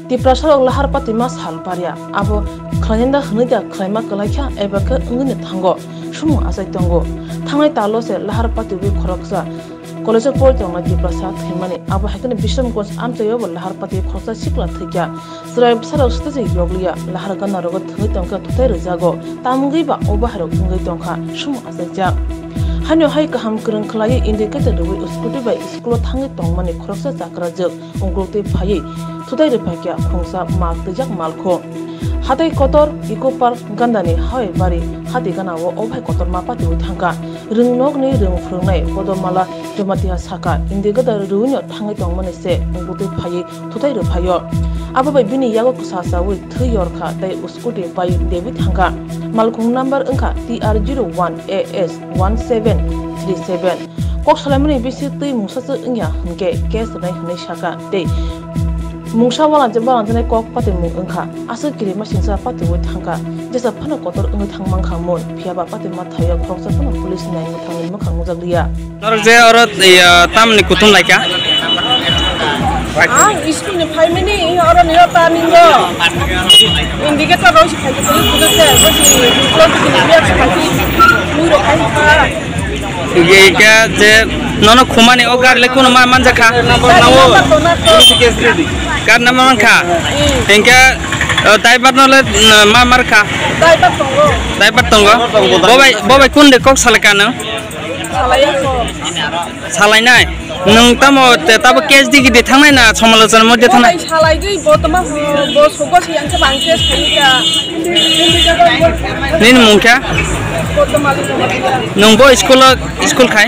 Tiprasarok lahar pati mas hal paria abo khlanyanda hnuida khlaima kalaikha ebaka ngune thango sumu asai tongo thangai talo se lahar pati bi khoroksa college of Port on Tiprasa thimani abo hakane bisham kos amchayo lahar pati khorsa sikla thikya srai sarok stase yoglia lahar kana rogo thngai tongka thutai rejago tamgi ba obaharo ngai tongkha sumu asai ja Hanyo hai kaham kurang khlai indicator wi scooty by school thangai tongmani khoroksa chakra jok onggrote phai Tudai repakya khongsa mak tejak malkho hatai kotor eco park gandani hawai bari hati gana wo obhai kotor mapati uthangka ringnok ni ring phurnai podomala jomatia saka indigada ruunyo thangai tongmani se onggrote phai tudai rephayo ababai bini yago kusasa wi thuyor kha dai scooty pai debi thangka malkhung number angkha TR01AS1737 kok salamani bisi tui musa se ingya hngke case nai hnai saka dei Mungsa wala jebala jane kok pati mung angkha asu kiri ma singsa pati wo thangka jesa phana kotor ang thangmang khamon phiaba pati ma thaya khoksa phana police nai ma thangin ma khang jaglia tor je orat tamni kutum laika school ne 5 minute ora ne ta ningo indicator ro si khai ko ko se ko si clock ki ne ya khai muro khai ka ये क्या जे नोनो खुमाने ओ गार लेकुन मा मानजा खा car number मन खा इनका ताइबार नले मा मार खा ताइबार तंगो बबाय कुन दे कक सालका न सालायनाय नों तमो ताबो केस दिगि दे थांनाय ना समालोचना मध्ये थांनाय सालायगै बतमा बो सगो सियांसे बांकेस खायिया निन मुंख्या नोंबो स्कुल खाय